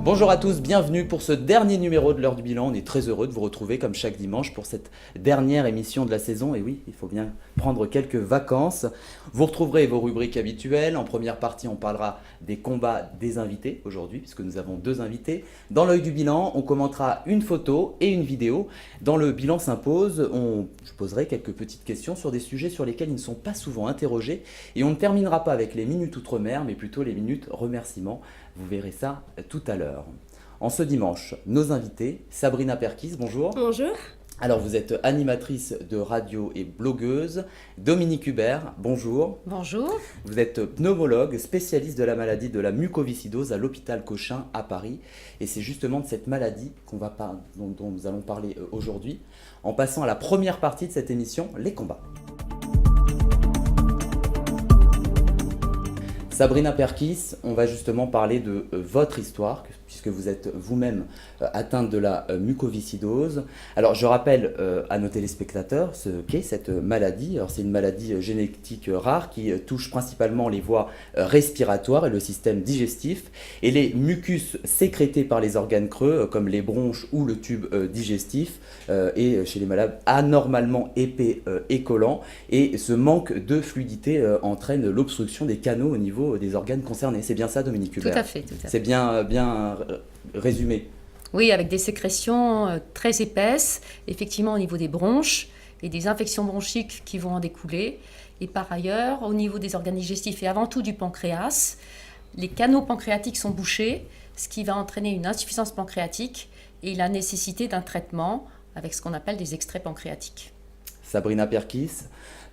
Bonjour à tous, bienvenue pour ce dernier numéro de l'heure du bilan. On est très heureux de vous retrouver comme chaque dimanche pour cette dernière émission de la saison. Et oui, il faut bien prendre quelques vacances. Vous retrouverez vos rubriques habituelles. En première partie, on parlera des combats des invités aujourd'hui, puisque nous avons deux invités. Dans l'œil du bilan, on commentera une photo et une vidéo. Dans le bilan s'impose, je poserai quelques petites questions sur des sujets sur lesquels ils ne sont pas souvent interrogés. Et on ne terminera pas avec les minutes outre-mer, mais plutôt les minutes remerciements. Vous verrez ça tout à l'heure. En ce dimanche, nos invités, Sabrina Perkis, bonjour. Bonjour. Alors vous êtes animatrice de radio et blogueuse. Dominique Hubert, bonjour. Bonjour. Vous êtes pneumologue, spécialiste de la maladie de la mucoviscidose à l'hôpital Cochin à Paris. Et c'est justement de cette maladie dont nous allons parler aujourd'hui, en passant à la première partie de cette émission, les combats. Sabrina Perkis, on va justement parler de votre histoire, puisque vous êtes vous-même atteinte de la mucoviscidose. Alors je rappelle à nos téléspectateurs ce qu'est cette maladie. Alors c'est une maladie génétique rare qui touche principalement les voies respiratoires et le système digestif, et les mucus sécrétés par les organes creux, comme les bronches ou le tube digestif, et chez les malades anormalement épais et collants. Et ce manque de fluidité entraîne l'obstruction des canaux au niveau des organes concernés. C'est bien ça, Dominique Hubert? Tout à fait. C'est bien résumé. Oui, avec des sécrétions très épaisses, effectivement au niveau des bronches et des infections bronchiques qui vont en découler. Et par ailleurs, au niveau des organes digestifs et avant tout du pancréas, les canaux pancréatiques sont bouchés, ce qui va entraîner une insuffisance pancréatique et la nécessité d'un traitement avec ce qu'on appelle des extraits pancréatiques. Sabrina Perkis,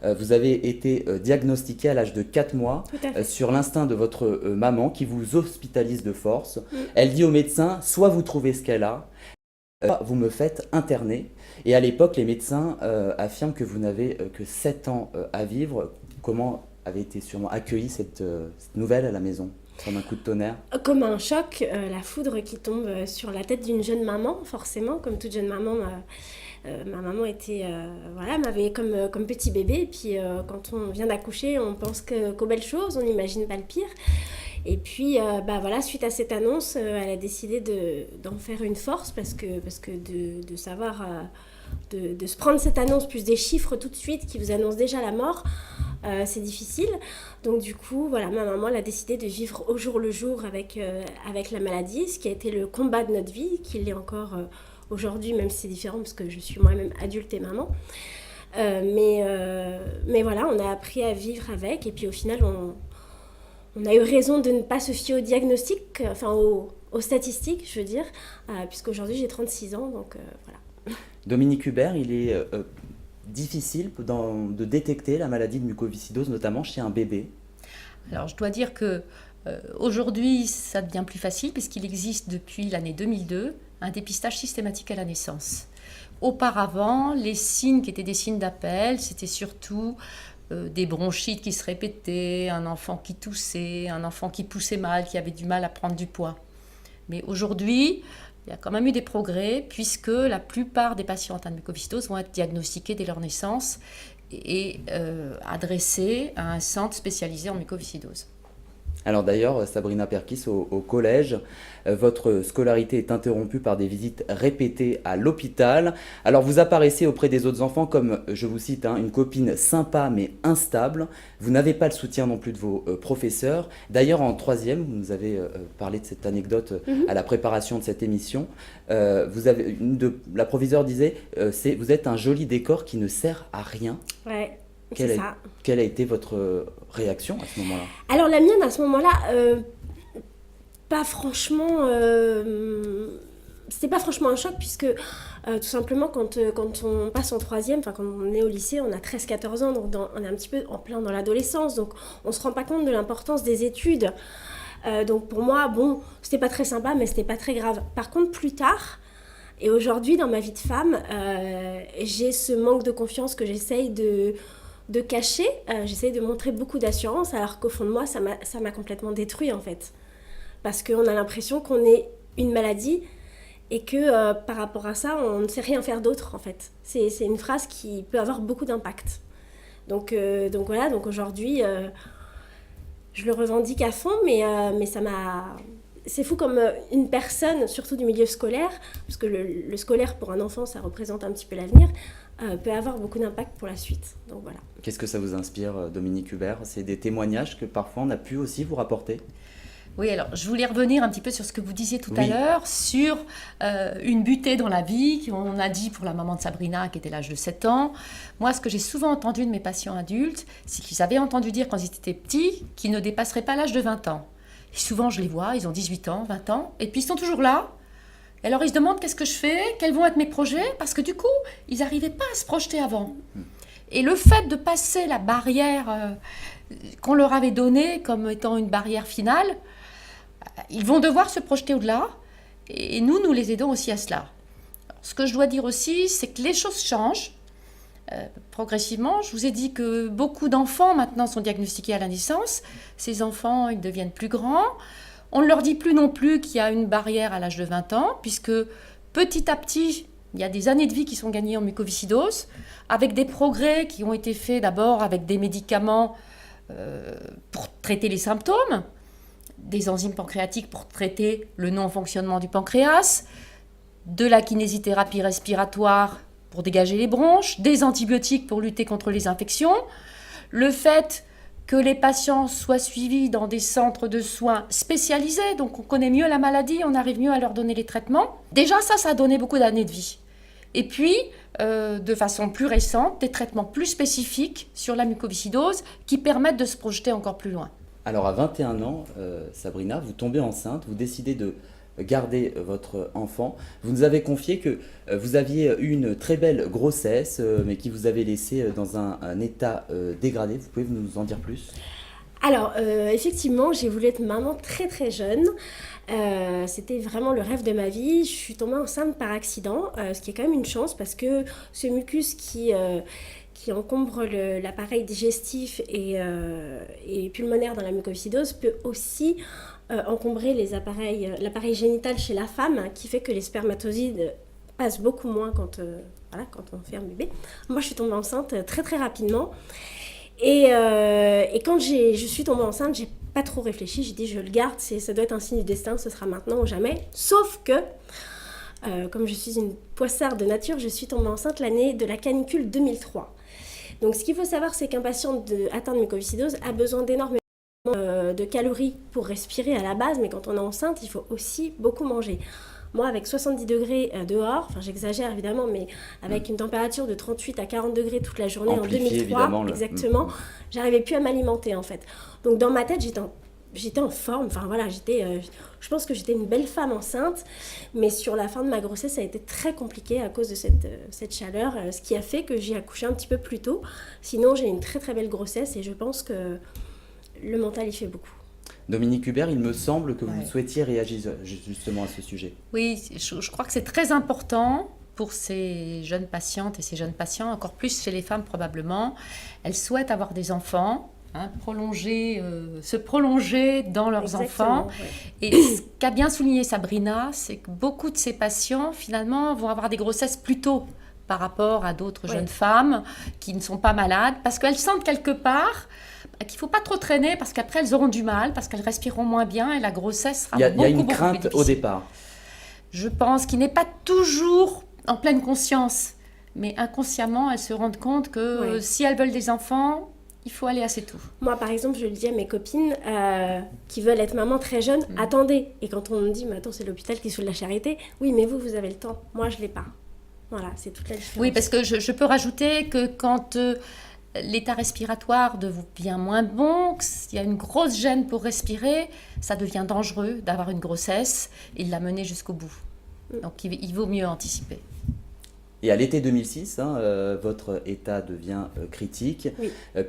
vous avez été diagnostiquée à l'âge de 4 mois sur l'instinct de votre maman qui vous hospitalise de force. Elle dit au médecin, soit vous trouvez ce qu'elle a, soit vous me faites interner. Et à l'époque, les médecins affirment que vous n'avez que 7 ans à vivre. Comment avait été sûrement accueillie cette nouvelle à la maison ? Comme un coup de tonnerre? Comme un choc, la foudre qui tombe sur la tête d'une jeune maman, forcément, comme toute jeune maman. Ma maman m'avait comme petit bébé, et puis quand on vient d'accoucher, on pense qu'aux belles choses, on n'imagine pas le pire. Et puis, suite à cette annonce, elle a décidé d'en faire une force, parce que de savoir, de se prendre cette annonce, plus des chiffres tout de suite qui vous annoncent déjà la mort, c'est difficile. Donc du coup, ma maman elle a décidé de vivre au jour le jour avec la maladie, ce qui a été le combat de notre vie, qui l'est encore aujourd'hui, même si c'est différent parce que je suis moi-même adulte et maman. Mais voilà, on a appris à vivre avec, et puis au final, on a eu raison de ne pas se fier au diagnostic, aux statistiques, je veux dire, puisqu'aujourd'hui j'ai 36 ans, donc voilà. Dominique Hubert, il est difficile de détecter la maladie de mucoviscidose, notamment chez un bébé. Alors je dois dire que aujourd'hui, ça devient plus facile puisqu'il existe depuis l'année 2002 un dépistage systématique à la naissance. Auparavant, les signes qui étaient des signes d'appel, c'était surtout des bronchites qui se répétaient, un enfant qui toussait, un enfant qui poussait mal, qui avait du mal à prendre du poids. Mais aujourd'hui, il y a quand même eu des progrès puisque la plupart des patients atteints de mucoviscidose vont être diagnostiqués dès leur naissance et adressés à un centre spécialisé en mucoviscidose. Alors d'ailleurs, Sabrina Perkis, au collège, votre scolarité est interrompue par des visites répétées à l'hôpital. Alors vous apparaissez auprès des autres enfants comme, je vous cite, une copine sympa mais instable. Vous n'avez pas le soutien non plus de vos professeurs. D'ailleurs, en troisième, vous nous avez parlé de cette anecdote à la préparation de cette émission. La proviseure disait, vous êtes un joli décor qui ne sert à rien. Ouais. Quelle a été votre réaction à ce moment-là? Alors la mienne à ce moment-là, pas franchement, c'était pas franchement un choc, puisque tout simplement quand on passe en troisième, quand on est au lycée, on a 13-14 ans, donc on est un petit peu en plein dans l'adolescence, donc on se rend pas compte de l'importance des études. Donc pour moi, c'était pas très sympa, mais c'était pas très grave. Par contre, plus tard, et aujourd'hui dans ma vie de femme, j'ai ce manque de confiance que j'essaye de cacher, j'essaye de montrer beaucoup d'assurance, alors qu'au fond de moi, ça m'a complètement détruit en fait. Parce qu'on a l'impression qu'on est une maladie et que par rapport à ça, on ne sait rien faire d'autre en fait. C'est une phrase qui peut avoir beaucoup d'impact. Donc aujourd'hui, je le revendique à fond, mais ça m'a c'est fou comme une personne, surtout du milieu scolaire, parce que le scolaire pour un enfant, ça représente un petit peu l'avenir, peut avoir beaucoup d'impact pour la suite. Donc voilà. Qu'est-ce que ça vous inspire, Dominique Hubert? C'est des témoignages que parfois on a pu aussi vous rapporter? Oui, alors je voulais revenir un petit peu sur ce que vous disiez tout à Oui. l'heure, sur une butée dans la vie, qu'on a dit pour la maman de Sabrina qui était l'âge de 7 ans. Moi, ce que j'ai souvent entendu de mes patients adultes, c'est qu'ils avaient entendu dire quand ils étaient petits qu'ils ne dépasseraient pas l'âge de 20 ans. Et souvent, je les vois, ils ont 18 ans, 20 ans, et puis ils sont toujours là. Et alors, ils se demandent qu'est-ce que je fais, quels vont être mes projets, parce que du coup, ils n'arrivaient pas à se projeter avant. Et le fait de passer la barrière qu'on leur avait donnée comme étant une barrière finale, ils vont devoir se projeter au-delà, et nous les aidons aussi à cela. Alors, ce que je dois dire aussi, c'est que les choses changent progressivement. Je vous ai dit que beaucoup d'enfants maintenant sont diagnostiqués à la naissance. Ces enfants, ils deviennent plus grands. On ne leur dit plus non plus qu'il y a une barrière à l'âge de 20 ans, puisque petit à petit, il y a des années de vie qui sont gagnées en mucoviscidose, avec des progrès qui ont été faits d'abord avec des médicaments pour traiter les symptômes, des enzymes pancréatiques pour traiter le non-fonctionnement du pancréas, de la kinésithérapie respiratoire pour dégager les bronches, des antibiotiques pour lutter contre les infections, le fait que les patients soient suivis dans des centres de soins spécialisés, donc on connaît mieux la maladie, on arrive mieux à leur donner les traitements. Déjà ça a donné beaucoup d'années de vie. Et puis, de façon plus récente, des traitements plus spécifiques sur la mucoviscidose qui permettent de se projeter encore plus loin. Alors à 21 ans, Sabrina, vous tombez enceinte, vous décidez de garder votre enfant. Vous nous avez confié que vous aviez eu une très belle grossesse, mais qui vous avait laissé dans un état dégradé. Vous pouvez nous en dire plus? Alors, effectivement, j'ai voulu être maman très très jeune. C'était vraiment le rêve de ma vie. Je suis tombée enceinte par accident, ce qui est quand même une chance parce que ce mucus qui encombre l'appareil digestif et pulmonaire dans la mucoviscidose peut aussi encombrer l'appareil génital chez la femme, qui fait que les spermatozoïdes passent beaucoup moins quand on fait un bébé. Moi, je suis tombée enceinte très très rapidement. Et quand je suis tombée enceinte, j'ai pas trop réfléchi. J'ai dit, je le garde, ça doit être un signe du destin, ce sera maintenant ou jamais. Sauf que, comme je suis une poissarde de nature, je suis tombée enceinte l'année de la canicule 2003. Donc, ce qu'il faut savoir, c'est qu'un patient atteint de mucoviscidose a besoin d'énormément de calories pour respirer à la base, mais quand on est enceinte, il faut aussi beaucoup manger. Moi, avec 70 degrés dehors, enfin j'exagère évidemment, mais avec une température de 38 à 40 degrés toute la journée Amplifié, en 2003, exactement, j'arrivais plus à m'alimenter en fait. Donc dans ma tête, j'étais en forme, enfin voilà, je pense que j'étais une belle femme enceinte, mais sur la fin de ma grossesse, ça a été très compliqué à cause de cette chaleur, ce qui a fait que j'ai accouché un petit peu plus tôt. Sinon, j'ai une très très belle grossesse et je pense que le mental y fait beaucoup. Dominique Hubert, il me semble que vous souhaitiez réagir justement à ce sujet. Oui, je crois que c'est très important pour ces jeunes patientes et ces jeunes patients, encore plus chez les femmes probablement. Elles souhaitent avoir des enfants, se prolonger dans leurs enfants. Ouais. Et ce qu'a bien souligné Sabrina, c'est que beaucoup de ces patients, finalement, vont avoir des grossesses plus tôt par rapport à d'autres jeunes femmes qui ne sont pas malades, parce qu'elles sentent quelque part qu'il ne faut pas trop traîner, parce qu'après elles auront du mal, parce qu'elles respireront moins bien et la grossesse sera beaucoup plus difficile. Il y a une crainte au départ. Je pense qu'il n'est pas toujours en pleine conscience, mais inconsciemment elles se rendent compte que si elles veulent des enfants, il faut aller assez tôt. Moi, par exemple, je le dis à mes copines qui veulent être maman très jeune, attendez. Et quand on me dit, mais attends, c'est l'hôpital qui est sous la charité, oui, mais vous avez le temps. Moi, je ne l'ai pas. Voilà, c'est toute la différence. Oui, parce que je peux rajouter que quand l'état respiratoire devient moins bon, s'il y a une grosse gêne pour respirer, ça devient dangereux d'avoir une grossesse et de la mener jusqu'au bout. Donc il vaut mieux anticiper. Et à l'été 2006, votre état devient critique,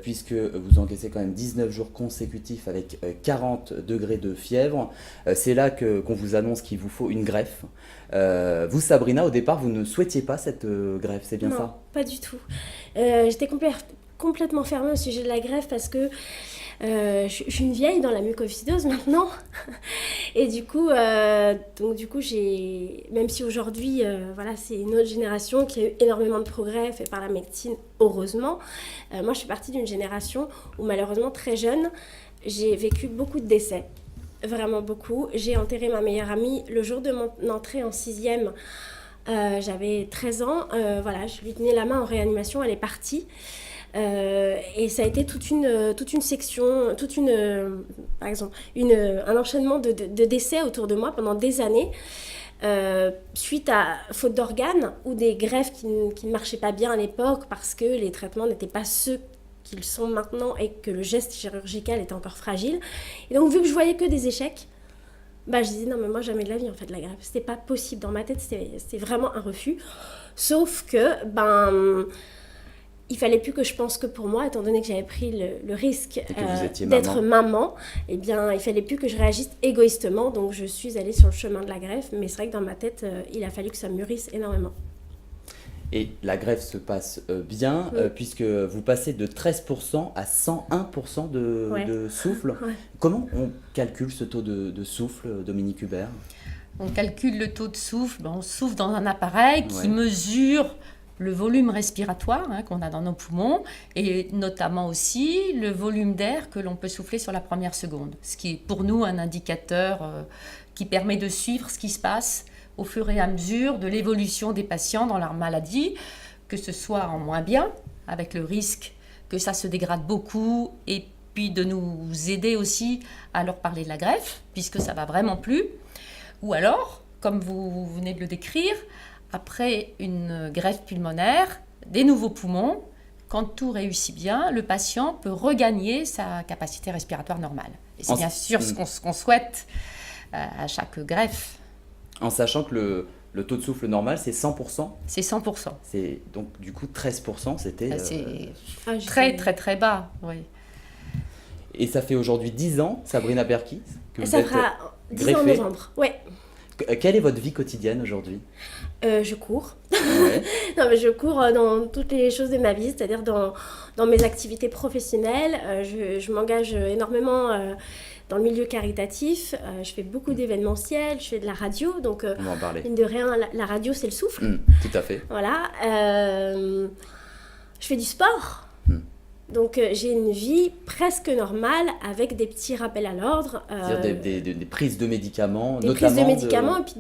puisque vous encaissez quand même 19 jours consécutifs avec 40 degrés de fièvre. C'est là qu'on vous annonce qu'il vous faut une greffe. Vous, Sabrina, au départ, vous ne souhaitiez pas cette greffe, c'est bien ça? Non, pas du tout. J'étais complètement fermée au sujet de la greffe parce que je suis une vieille dans la mucoviscidose maintenant. Et du coup, même si aujourd'hui, c'est une autre génération qui a eu énormément de progrès fait par la médecine, heureusement. Moi, je suis partie d'une génération où malheureusement, très jeune, j'ai vécu beaucoup de décès. vraiment beaucoup. J'ai enterré ma meilleure amie le jour de mon entrée en 6e. J'avais 13 ans. Voilà, je lui tenais la main en réanimation, elle est partie. Et ça a été toute une section, par exemple, un enchaînement de décès autour de moi pendant des années. Suite à faute d'organes ou des greffes qui ne marchaient pas bien à l'époque parce que les traitements n'étaient pas ceux qu'ils sont maintenant et que le geste chirurgical était encore fragile. Et donc vu que je voyais que des échecs, je disais non mais moi jamais de la vie en fait la greffe, c'était pas possible dans ma tête, c'était vraiment un refus. Sauf que il fallait plus que je pense que pour moi, étant donné que j'avais pris le risque d'être maman, eh bien, il fallait plus que je réagisse égoïstement. Donc, je suis allée sur le chemin de la greffe. Mais c'est vrai que dans ma tête, il a fallu que ça mûrisse énormément. Et la greffe se passe bien, puisque vous passez de 13% à 101% de souffle. Ouais. Comment on calcule ce taux de souffle, Dominique Hubert ? On calcule le taux de souffle. On souffle dans un appareil qui mesure le volume respiratoire qu'on a dans nos poumons et notamment aussi le volume d'air que l'on peut souffler sur la première seconde. Ce qui est pour nous un indicateur qui permet de suivre ce qui se passe au fur et à mesure de l'évolution des patients dans leur maladie, que ce soit en moins bien, avec le risque que ça se dégrade beaucoup, et puis de nous aider aussi à leur parler de la greffe, puisque ça va vraiment plus. Ou alors, comme vous venez de le décrire, après une greffe pulmonaire, des nouveaux poumons, quand tout réussit bien, le patient peut regagner sa capacité respiratoire normale. Et c'est bien sûr ce qu'on souhaite à chaque greffe. En sachant que le taux de souffle normal, c'est 100%. C'est 100%. C'est, donc du coup, 13%, c'était... C'est très, très, très bas, oui. Et ça fait aujourd'hui 10 ans, Sabrina Perkis, que vous ça êtes fera 10 ans en novembre, oui. Quelle est votre vie quotidienne aujourd'hui ? Je cours. Ouais. Non, mais je cours dans toutes les choses de ma vie, c'est-à-dire dans mes activités professionnelles. Je m'engage énormément dans le milieu caritatif. Je fais beaucoup d'événementiels, je fais de la radio. Donc, on va en parler. Mine de rien, la radio, c'est le souffle. Tout à fait. Voilà. Je fais du sport. Donc j'ai une vie presque normale avec des petits rappels à l'ordre. C'est-à-dire des prises de médicaments, des notamment. Prises de médicaments et puis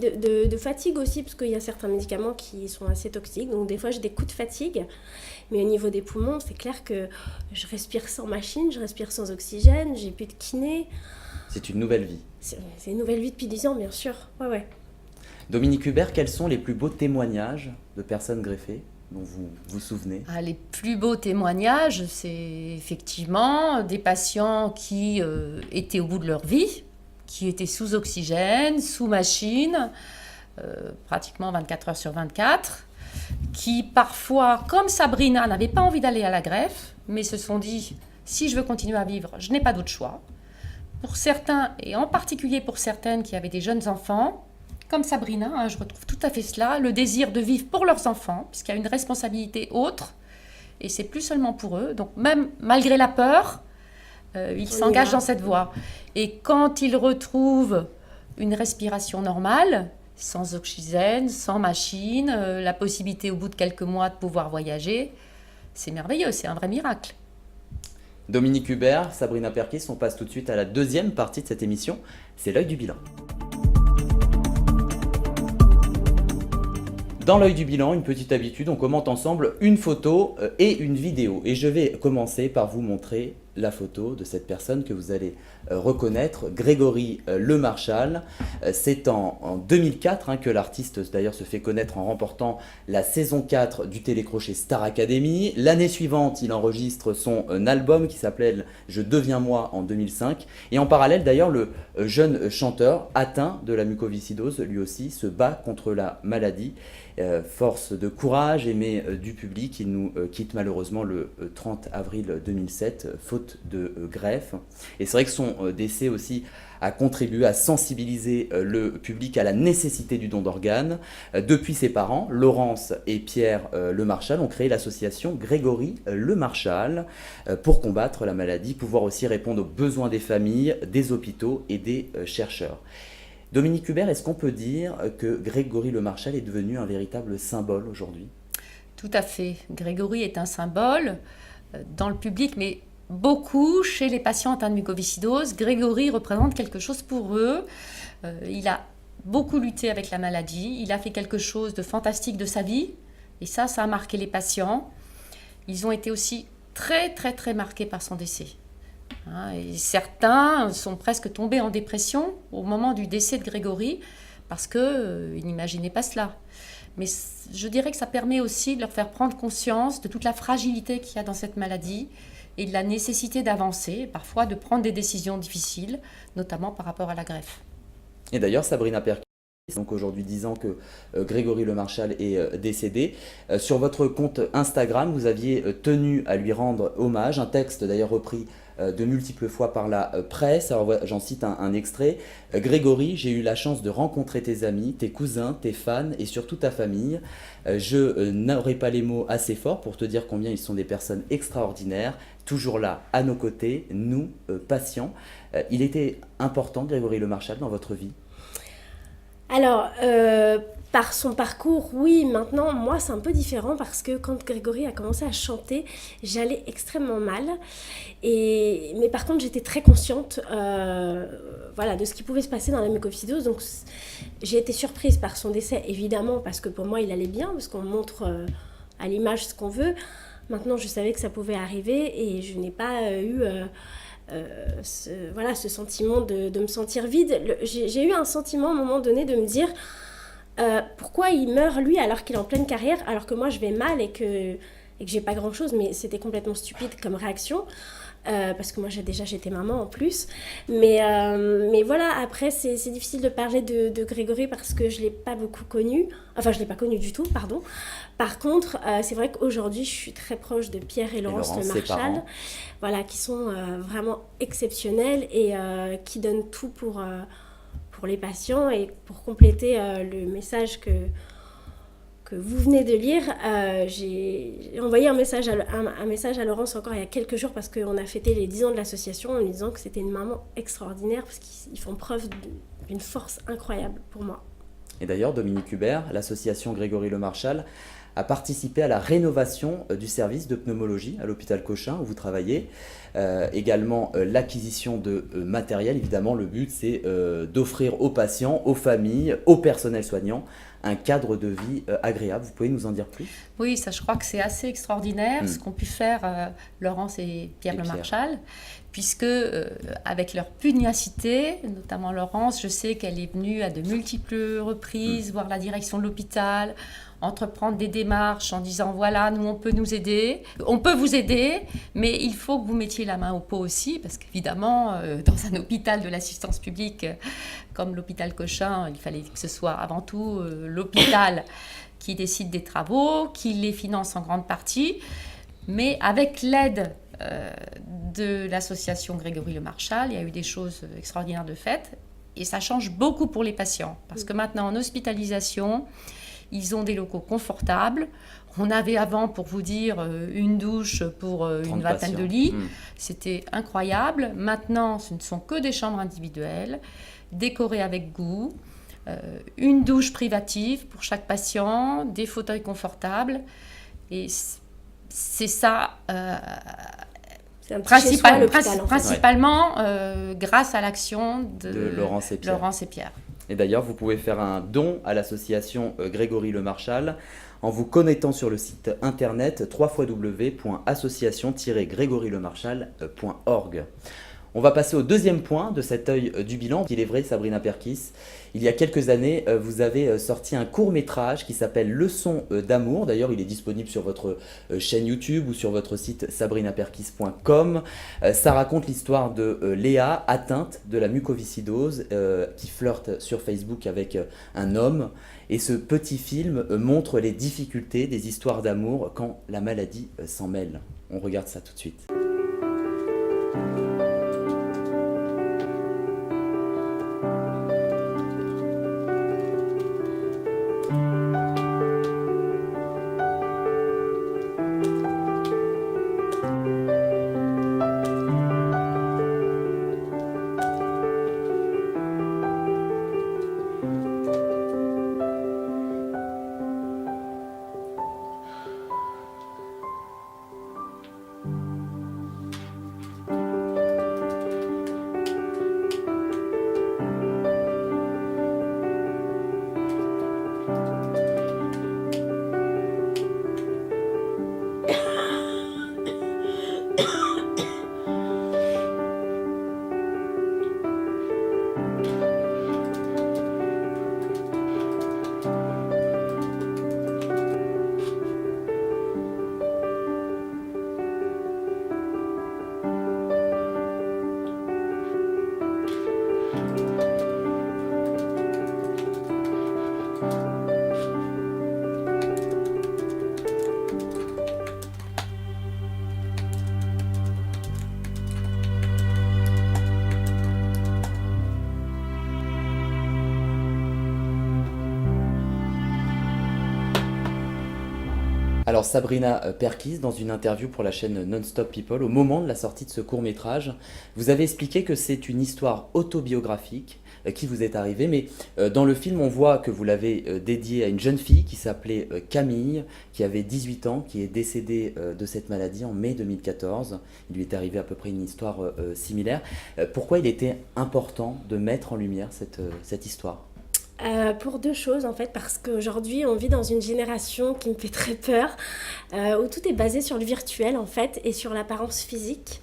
de fatigue aussi, parce qu'il y a certains médicaments qui sont assez toxiques. Donc des fois j'ai des coups de fatigue. Mais au niveau des poumons, c'est clair que je respire sans machine, je respire sans oxygène, j'ai plus de kiné. C'est une nouvelle vie. C'est une nouvelle vie depuis 10 ans, bien sûr. Ouais. Dominique Hubert, quels sont les plus beaux témoignages de personnes greffées dont vous vous souvenez ? Les plus beaux témoignages, c'est effectivement des patients qui étaient au bout de leur vie, qui étaient sous oxygène, sous machine, pratiquement 24 heures sur 24, qui parfois, comme Sabrina, n'avaient pas envie d'aller à la greffe, mais se sont dit, si je veux continuer à vivre, je n'ai pas d'autre choix. Pour certains, et en particulier pour certaines qui avaient des jeunes enfants, comme Sabrina, je retrouve tout à fait cela, le désir de vivre pour leurs enfants, puisqu'il y a une responsabilité autre, et c'est plus seulement pour eux. Donc même malgré la peur, ils s'engagent dans cette voie. Et quand ils retrouvent une respiration normale, sans oxygène, sans machine, la possibilité au bout de quelques mois de pouvoir voyager, c'est merveilleux, c'est un vrai miracle. Dominique Hubert, Sabrina Perkis, on passe tout de suite à la deuxième partie de cette émission, c'est l'œil du bilan. Dans l'œil du bilan, une petite habitude, on commente ensemble une photo et une vidéo. Et je vais commencer par vous montrer la photo de cette personne que vous allez reconnaître, Grégory Lemarchal. C'est en 2004 que l'artiste d'ailleurs se fait connaître en remportant la saison 4 du télécrochet Star Academy. L'année suivante, il enregistre son album qui s'appelait Je deviens moi en 2005. Et en parallèle d'ailleurs, le jeune chanteur atteint de la mucoviscidose, lui aussi, se bat contre la maladie. Force de courage, aimé du public, il nous quitte malheureusement le 30 avril 2007, faute de greffe. Et c'est vrai que son décès aussi a contribué à sensibiliser le public à la nécessité du don d'organes. Depuis ses parents, Laurence et Pierre Lemarchal ont créé l'association Grégory Lemarchal pour combattre la maladie, pouvoir aussi répondre aux besoins des familles, des hôpitaux et des chercheurs. Dominique Hubert, est-ce qu'on peut dire que Grégory Lemarchal est devenu un véritable symbole aujourd'hui ? Tout à fait. Grégory est un symbole dans le public, mais beaucoup chez les patients atteints de mucoviscidose. Grégory représente quelque chose pour eux. Il a beaucoup lutté avec la maladie. Il a fait quelque chose de fantastique de sa vie. Et ça a marqué les patients. Ils ont été aussi très, très, très marqués par son décès. Et certains sont presque tombés en dépression au moment du décès de Grégory parce qu'ils n'imaginaient pas cela. Mais je dirais que ça permet aussi de leur faire prendre conscience de toute la fragilité qu'il y a dans cette maladie et de la nécessité d'avancer, parfois de prendre des décisions difficiles, notamment par rapport à la greffe. Et d'ailleurs, Sabrina Perquis, donc aujourd'hui 10 ans que Grégory Le Marchal est décédé. Sur votre compte Instagram, vous aviez tenu à lui rendre hommage, un texte d'ailleurs repris de multiples fois par la presse. Alors j'en cite un extrait. Grégory, j'ai eu la chance de rencontrer tes amis, tes cousins, tes fans et surtout ta famille. Je n'aurai pas les mots assez forts pour te dire combien ils sont des personnes extraordinaires, toujours là à nos côtés, nous, patients. Il était important, Grégory Le Marchal, dans votre vie? Alors, par son parcours, oui. Maintenant, moi, c'est un peu différent parce que quand Grégory a commencé à chanter, j'allais extrêmement mal. Mais par contre, j'étais très consciente voilà, de ce qui pouvait se passer dans la mucoviscidose. Donc, j'ai été surprise par son décès, évidemment, parce que pour moi, il allait bien, parce qu'on montre à l'image ce qu'on veut. Maintenant, je savais que ça pouvait arriver et je n'ai pas eu... ce sentiment de me sentir vide. J'ai eu un sentiment à un moment donné de me dire pourquoi il meurt lui alors qu'il est en pleine carrière, alors que moi je vais mal et que j'ai pas grand chose, mais c'était complètement stupide comme réaction. Parce que moi j'étais maman en plus, mais voilà, après c'est difficile de parler de Grégory parce que je l'ai pas beaucoup connu, enfin je l'ai pas connu du tout, pardon. Par contre, c'est vrai qu'aujourd'hui je suis très proche de Pierre et Laurence Le Marchal, voilà, qui sont vraiment exceptionnels et qui donnent tout pour les patients. Et pour compléter le message que vous venez de lire, j'ai envoyé un message à Laurence encore il y a quelques jours parce qu'on a fêté les 10 ans de l'association en lui disant que c'était une maman extraordinaire parce qu'ils font preuve d'une force incroyable pour moi. Et d'ailleurs, Dominique Hubert, l'association Grégory Le Marchal, a participé à la rénovation du service de pneumologie à l'hôpital Cochin où vous travaillez. Également l'acquisition de matériel. Évidemment, le but c'est d'offrir aux patients, aux familles, au personnel soignant un cadre de vie agréable. Vous pouvez nous en dire plus? Oui, ça je crois que c'est assez extraordinaire ce qu'ont pu faire Laurence et Pierre Le Marchal, puisque avec leur pugnacité, notamment Laurence, je sais qu'elle est venue à de multiples reprises voir la direction de l'hôpital, entreprendre des démarches en disant voilà, nous on peut vous aider, mais il faut que vous mettiez la main au pot aussi, parce qu'évidemment dans un hôpital de l'assistance publique comme l'hôpital Cochin, il fallait que ce soit avant tout l'hôpital qui décide des travaux, qui les finance en grande partie, mais avec l'aide de l'association Grégory Le Marchal, il y a eu des choses extraordinaires de fait, et ça change beaucoup pour les patients, parce que maintenant en hospitalisation, ils ont des locaux confortables. On avait avant, pour vous dire, une douche pour une vingtaine de lits. C'était incroyable. Maintenant, ce ne sont que des chambres individuelles, décorées avec goût, une douche privative pour chaque patient, des fauteuils confortables. Et c'est ça, principalement grâce à l'action de Laurence et Pierre. Et d'ailleurs, vous pouvez faire un don à l'association Grégory Le Marchal en vous connectant sur le site internet www.association-grégorylemarchal.org. On va passer au deuxième point de cet œil du bilan. Il est vrai, Sabrina Perquis, il y a quelques années, vous avez sorti un court-métrage qui s'appelle Leçons d'amour. D'ailleurs, il est disponible sur votre chaîne YouTube ou sur votre site sabrinaperquis.com. Ça raconte l'histoire de Léa, atteinte de la mucoviscidose, qui flirte sur Facebook avec un homme. Et ce petit film montre les difficultés des histoires d'amour quand la maladie s'en mêle. On regarde ça tout de suite. Alors Sabrina Perkis, dans une interview pour la chaîne Non-Stop People, au moment de la sortie de ce court-métrage, vous avez expliqué que c'est une histoire autobiographique qui vous est arrivée, mais dans le film on voit que vous l'avez dédié à une jeune fille qui s'appelait Camille, qui avait 18 ans, qui est décédée de cette maladie en mai 2014. Il lui est arrivé à peu près une histoire similaire. Pourquoi il était important de mettre en lumière cette histoire ? Pour deux choses en fait, parce qu'aujourd'hui on vit dans une génération qui me fait très peur, où tout est basé sur le virtuel en fait et sur l'apparence physique.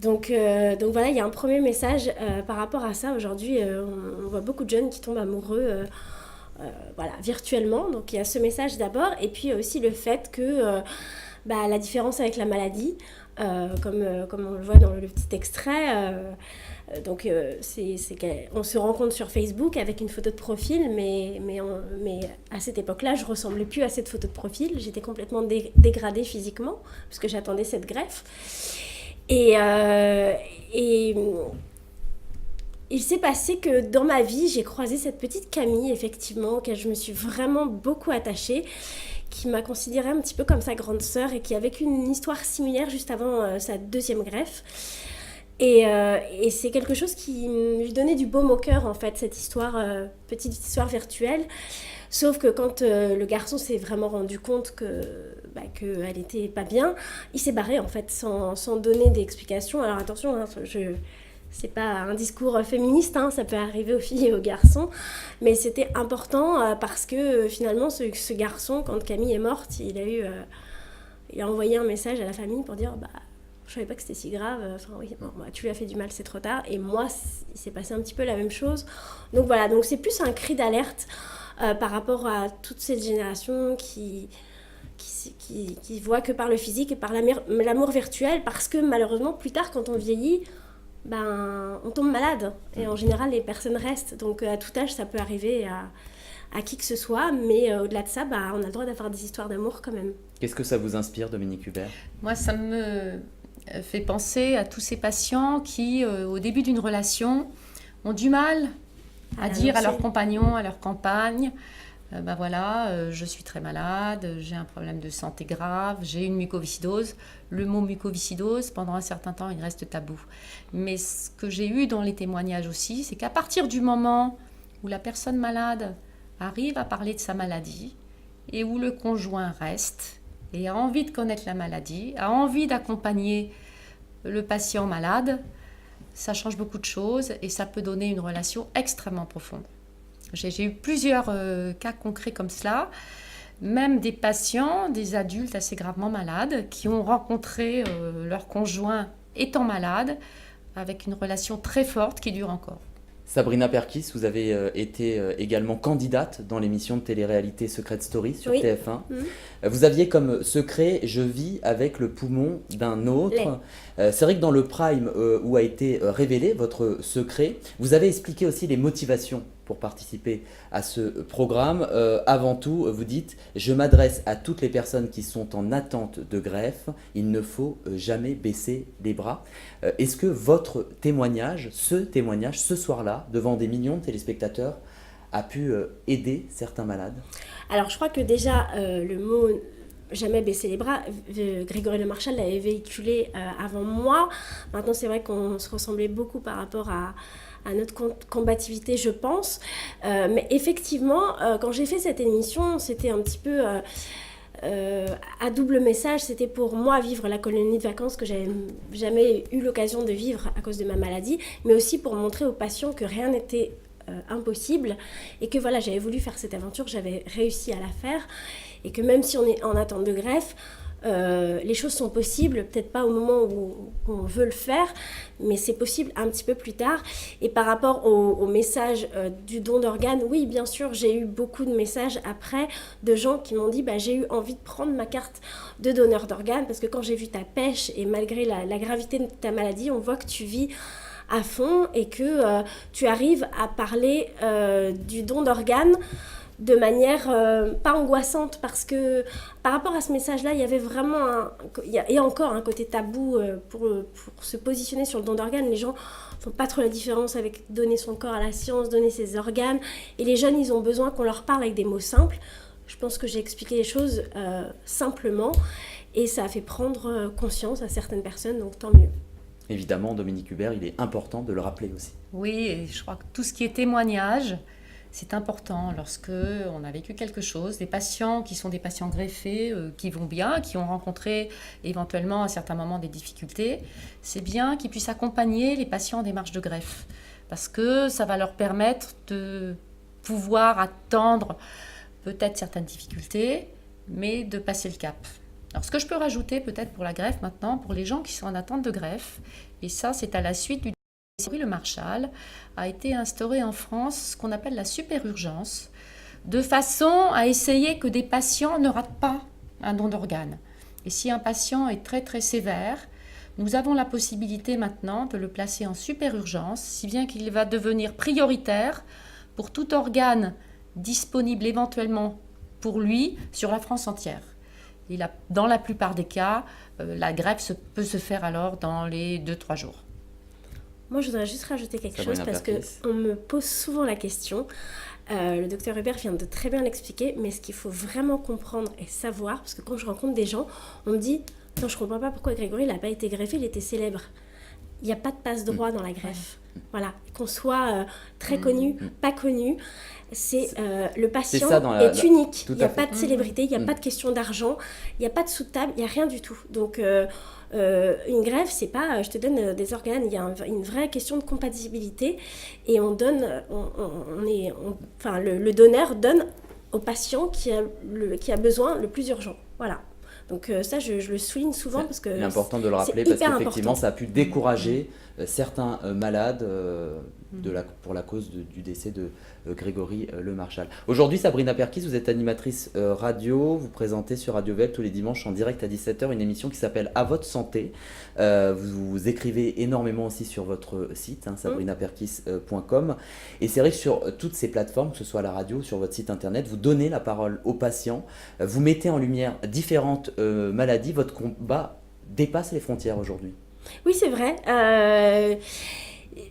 Donc voilà, il y a un premier message par rapport à ça. Aujourd'hui, on voit beaucoup de jeunes qui tombent amoureux voilà, virtuellement. Donc il y a ce message d'abord, et puis aussi le fait que la différence avec la maladie, comme on le voit dans le petit extrait, c'est qu'on se rencontre sur Facebook avec une photo de profil, mais à cette époque-là, je ressemblais plus à cette photo de profil. J'étais complètement dégradée physiquement, parce que j'attendais cette greffe. Et il s'est passé que dans ma vie, j'ai croisé cette petite Camille, effectivement, auquel je me suis vraiment beaucoup attachée, qui m'a considérée un petit peu comme sa grande sœur et qui a vécu une histoire similaire juste avant sa deuxième greffe. Et c'est quelque chose qui lui donnait du baume au cœur, en fait, cette histoire, petite histoire virtuelle. Sauf que quand le garçon s'est vraiment rendu compte qu'elle était pas bien, il s'est barré, en fait, sans donner d'explication. Alors attention, hein, c'est pas un discours féministe, hein, ça peut arriver aux filles et aux garçons, mais c'était important parce que finalement, ce garçon, quand Camille est morte, il a envoyé un message à la famille pour dire je savais pas que c'était si grave, tu lui as fait du mal, c'est trop tard. Et moi, il s'est passé un petit peu la même chose. Donc voilà, donc c'est plus un cri d'alerte par rapport à toute cette génération qui voit que par le physique et par l'amour virtuel, parce que malheureusement, plus tard, quand on vieillit, on tombe malade. Et en général, les personnes restent. Donc à tout âge, ça peut arriver à qui que ce soit, mais au-delà de ça, on a le droit d'avoir des histoires d'amour quand même. Qu'est-ce que ça vous inspire, Dominique Hubert ? Moi, ça me fait penser à tous ces patients qui, au début d'une relation, ont du mal à dire à leur compagnon, à leur compagne, je suis très malade, j'ai un problème de santé grave, j'ai une mucoviscidose. Le mot mucoviscidose, pendant un certain temps, il reste tabou. Mais ce que j'ai eu dans les témoignages aussi, c'est qu'à partir du moment où la personne malade arrive à parler de sa maladie et où le conjoint reste et a envie de connaître la maladie, a envie d'accompagner le patient malade, ça change beaucoup de choses et ça peut donner une relation extrêmement profonde. J'ai eu plusieurs cas concrets comme cela, même des patients, des adultes assez gravement malades qui ont rencontré leur conjoint étant malade avec une relation très forte qui dure encore. Sabrina Perkis, vous avez été également candidate dans l'émission de télé-réalité Secret Story sur TF1. Vous aviez comme secret « Je vis avec le poumon d'un autre ». C'est vrai que dans le prime où a été révélé votre secret, vous avez expliqué aussi les motivations pour participer à ce programme. Avant tout, vous dites « Je m'adresse à toutes les personnes qui sont en attente de greffe. Il ne faut jamais baisser les bras ». Est-ce que votre témoignage, ce soir-là, devant des millions de téléspectateurs, a pu aider certains malades ? Alors, je crois que déjà, le mot « jamais baisser les bras », Grégory Le Marchal l'avait véhiculé avant moi. Maintenant, c'est vrai qu'on se ressemblait beaucoup par rapport à notre combativité, je pense. Mais effectivement, quand j'ai fait cette émission, c'était un petit peu à double message. C'était pour moi vivre la colonie de vacances que j'avais jamais eu l'occasion de vivre à cause de ma maladie, mais aussi pour montrer aux patients que rien n'était impossible et que voilà, j'avais voulu faire cette aventure, j'avais réussi à la faire et que même si on est en attente de greffe, les choses sont possibles, peut-être pas au moment où on veut le faire, mais c'est possible un petit peu plus tard. Et par rapport au message du don d'organes, oui, bien sûr, j'ai eu beaucoup de messages après de gens qui m'ont dit j'ai eu envie de prendre ma carte de donneur d'organes parce que quand j'ai vu ta pêche et malgré la gravité de ta maladie, on voit que tu vis à fond et que tu arrives à parler du don d'organes de manière pas angoissante, parce que par rapport à ce message-là, il y avait vraiment et encore un côté tabou pour se positionner sur le don d'organes. Les gens font pas trop la différence avec donner son corps à la science, donner ses organes, et les jeunes, ils ont besoin qu'on leur parle avec des mots simples. Je pense que j'ai expliqué les choses simplement et ça a fait prendre conscience à certaines personnes, donc tant mieux. Évidemment, Dominique Hubert, il est important de le rappeler aussi. Oui, et je crois que tout ce qui est témoignage, c'est important lorsque on a vécu quelque chose. Des patients qui sont des patients greffés, qui vont bien, qui ont rencontré éventuellement à certains moments des difficultés, c'est bien qu'ils puissent accompagner les patients en démarche de greffe. Parce que ça va leur permettre de pouvoir attendre peut-être certaines difficultés, mais de passer le cap. Alors, ce que je peux rajouter peut-être pour la greffe maintenant, pour les gens qui sont en attente de greffe, et ça c'est à la suite du le Marshall, a été instauré en France ce qu'on appelle la super-urgence, de façon à essayer que des patients ne ratent pas un don d'organes. Et si un patient est très très sévère, nous avons la possibilité maintenant de le placer en super-urgence, si bien qu'il va devenir prioritaire pour tout organe disponible éventuellement pour lui sur la France entière. Et dans la plupart des cas, la greffe peut se faire alors dans les 2-3 jours. Moi, je voudrais juste rajouter quelque chose parce qu'on me pose souvent la question. Le docteur Hubert vient de très bien l'expliquer, mais ce qu'il faut vraiment comprendre et savoir, parce que quand je rencontre des gens, on me dit « Non, je ne comprends pas pourquoi Grégory n'a pas été greffé, il était célèbre. » Il n'y a pas de passe-droit dans la greffe. Voilà, qu'on soit très connu, pas connu, le patient est unique. Il n'y a pas de célébrité, il n'y a pas de question d'argent, il n'y a pas de sous-table, il n'y a rien du tout. Donc, une greffe, c'est pas je te donne des organes, il y a une vraie question de compatibilité et on donne, le donneur donne au patient qui a besoin le plus urgent. Voilà. Donc ça, je le souligne souvent parce que c'est important de le rappeler parce qu'effectivement, ça a pu décourager certains malades pour la cause du décès de Grégory Le Marchal. Aujourd'hui, Sabrina Perkis, vous êtes animatrice radio, vous présentez sur Radio Veb tous les dimanches en direct à 17h une émission qui s'appelle À votre santé. Vous écrivez énormément aussi sur votre site, sabrinaperkis.com. Et c'est vrai que sur toutes ces plateformes, que ce soit la radio, sur votre site internet, vous donnez la parole aux patients, vous mettez en lumière différentes maladies. Votre combat dépasse les frontières aujourd'hui. Oui, c'est vrai.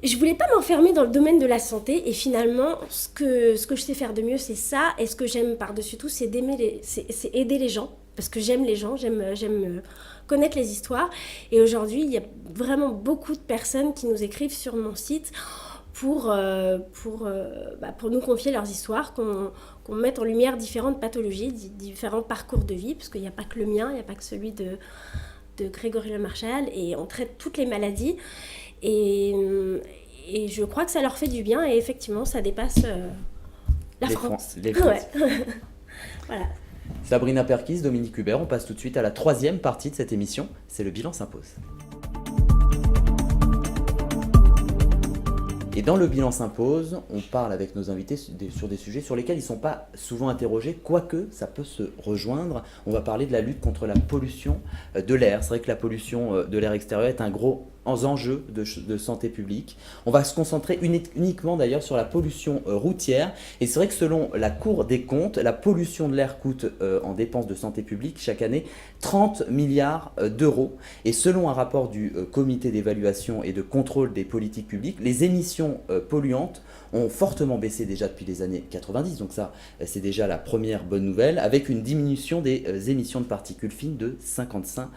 Je voulais pas m'enfermer dans le domaine de la santé et finalement, ce que je sais faire de mieux, c'est ça. Et ce que j'aime par-dessus tout, c'est aider les gens. Parce que j'aime les gens, j'aime connaître les histoires. Et aujourd'hui, il y a vraiment beaucoup de personnes qui nous écrivent sur mon site pour nous confier leurs histoires, qu'on mette en lumière différentes pathologies, différents parcours de vie, parce qu'il n'y a pas que le mien, il n'y a pas que celui de Grégory Le Marchal, et on traite toutes les maladies. Et je crois que ça leur fait du bien, et effectivement, ça dépasse la France. Les France. Ouais. Voilà. Sabrina Perkis, Dominique Hubert, on passe tout de suite à la troisième partie de cette émission, c'est le bilan s'impose. Et dans le bilan s'impose, on parle avec nos invités sur des sujets sur lesquels ils ne sont pas souvent interrogés, quoique ça peut se rejoindre. On va parler de la lutte contre la pollution de l'air. C'est vrai que la pollution de l'air extérieur est un gros enjeu de santé publique. On va se concentrer uniquement d'ailleurs sur la pollution routière. Et c'est vrai que selon la Cour des comptes, la pollution de l'air coûte en dépenses de santé publique chaque année 30 milliards d'euros. Et selon un rapport du Comité d'évaluation et de contrôle des politiques publiques, les émissions polluantes ont fortement baissé déjà depuis les années 90. Donc ça, c'est déjà la première bonne nouvelle, avec une diminution des émissions de particules fines de 55%.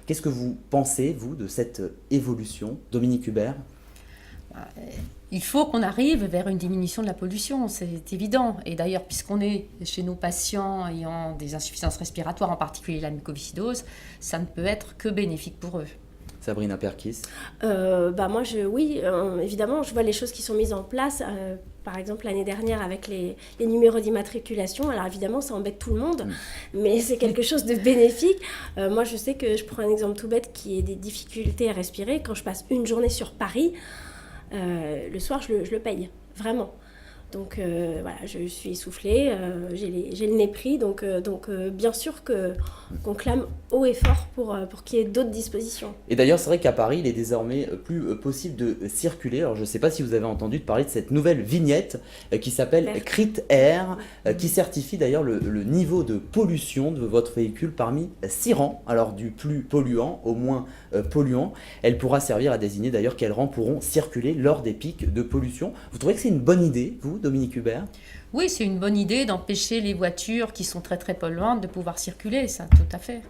Qu'est-ce que vous pensez, vous, de cette évolution, Dominique Hubert ? Il faut qu'on arrive vers une diminution de la pollution, c'est évident. Et d'ailleurs, puisqu'on est chez nos patients ayant des insuffisances respiratoires, en particulier la mucoviscidose, ça ne peut être que bénéfique pour eux. Sabrina Perkis. Moi, évidemment, je vois les choses qui sont mises en place. Par exemple, l'année dernière, avec les numéros d'immatriculation. Alors évidemment, ça embête tout le monde, mais c'est quelque chose de bénéfique. Moi, je sais que je prends un exemple tout bête qui est des difficultés à respirer. Quand je passe une journée sur Paris, le soir, je le paye, vraiment. Donc je suis essoufflée, j'ai le nez pris, donc bien sûr qu'on clame haut et fort pour qu'il y ait d'autres dispositions. Et d'ailleurs, c'est vrai qu'à Paris, il est désormais plus possible de circuler. Alors je ne sais pas si vous avez entendu parler de cette nouvelle vignette qui s'appelle Crit-Air, qui certifie d'ailleurs le niveau de pollution de votre véhicule parmi 6 rangs. Alors du plus polluant au moins polluant. Elle pourra servir à désigner d'ailleurs quels rangs pourront circuler lors des pics de pollution. Vous trouvez que c'est une bonne idée, vous, Dominique Hubert ? Oui, c'est une bonne idée d'empêcher les voitures qui sont très très polluantes de pouvoir circuler, ça, tout à fait.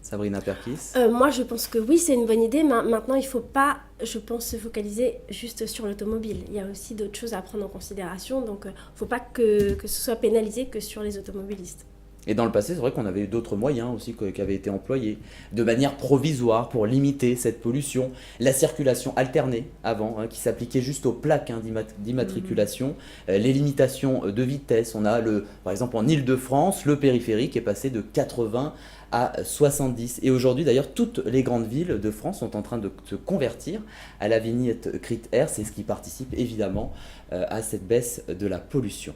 Sabrina Perkis. Moi, je pense que oui, c'est une bonne idée. Maintenant, il ne faut pas, je pense, se focaliser juste sur l'automobile. Il y a aussi d'autres choses à prendre en considération. Donc, il ne faut pas que ce soit pénalisé que sur les automobilistes. Et dans le passé, c'est vrai qu'on avait eu d'autres moyens aussi qui avaient été employés de manière provisoire pour limiter cette pollution. La circulation alternée avant, qui s'appliquait juste aux plaques d'immatriculation, les limitations de vitesse. On a, par exemple, en Île-de-France, le périphérique est passé de 80 à 70. Et aujourd'hui, d'ailleurs, toutes les grandes villes de France sont en train de se convertir à la vignette Crit-Air. C'est ce qui participe évidemment à cette baisse de la pollution.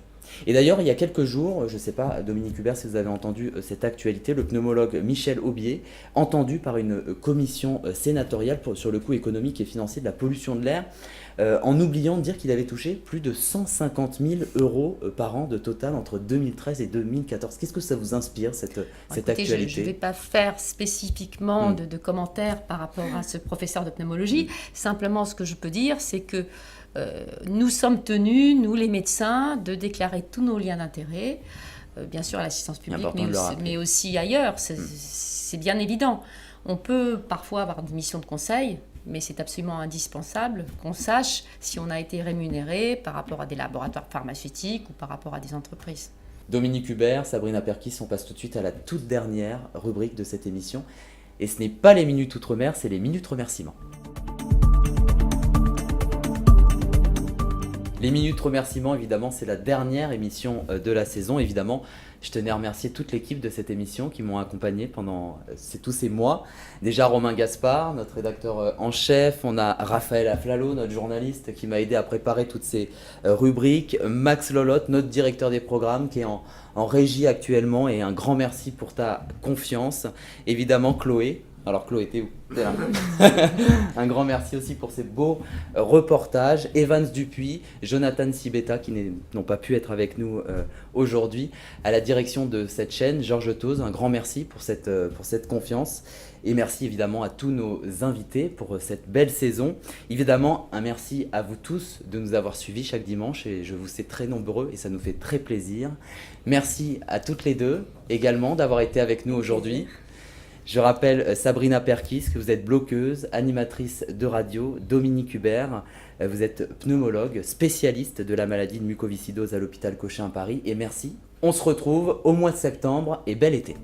Et d'ailleurs, il y a quelques jours, je ne sais pas, Dominique Hubert, si vous avez entendu cette actualité, le pneumologue Michel Aubier, entendu par une commission sénatoriale sur le coût économique et financier de la pollution de l'air, en oubliant de dire qu'il avait touché plus de 150 000 euros par an de total entre 2013 et 2014. Qu'est-ce que ça vous inspire, cette actualité ? Je ne vais pas faire spécifiquement de commentaires par rapport à ce professeur de pneumologie. Simplement, ce que je peux dire, c'est que nous sommes tenus, nous les médecins, de déclarer tous nos liens d'intérêt, bien sûr à l'assistance publique, mais aussi ailleurs, c'est bien évident. On peut parfois avoir des missions de conseil, mais c'est absolument indispensable qu'on sache si on a été rémunéré par rapport à des laboratoires pharmaceutiques ou par rapport à des entreprises. Dominique Hubert, Sabrina Perkis, on passe tout de suite à la toute dernière rubrique de cette émission. Et ce n'est pas les minutes outre-mer, c'est les minutes remerciements. Les minutes remerciements, évidemment, c'est la dernière émission de la saison. Évidemment, je tenais à remercier toute l'équipe de cette émission qui m'ont accompagné pendant tous ces mois. Déjà Romain Gaspard, notre rédacteur en chef. On a Raphaël Aflalo, notre journaliste, qui m'a aidé à préparer toutes ces rubriques. Max Lolotte, notre directeur des programmes, qui est en régie actuellement. Et un grand merci pour ta confiance. Évidemment, Chloé. Alors Chloé, t'es où ? T'es là. Un grand merci aussi pour ces beaux reportages. Evans Dupuis, Jonathan Sibeta qui n'ont pas pu être avec nous aujourd'hui. À la direction de cette chaîne, Georges Tose, un grand merci pour cette confiance. Et merci évidemment à tous nos invités pour cette belle saison. Évidemment, un merci à vous tous de nous avoir suivis chaque dimanche. Et je vous sais très nombreux et ça nous fait très plaisir. Merci à toutes les deux également d'avoir été avec nous aujourd'hui. Je rappelle Sabrina Perkis, que vous êtes bloqueuse, animatrice de radio, Dominique Hubert, vous êtes pneumologue, spécialiste de la maladie de mucoviscidose à l'hôpital Cochin à Paris. Et merci, on se retrouve au mois de septembre et bel été.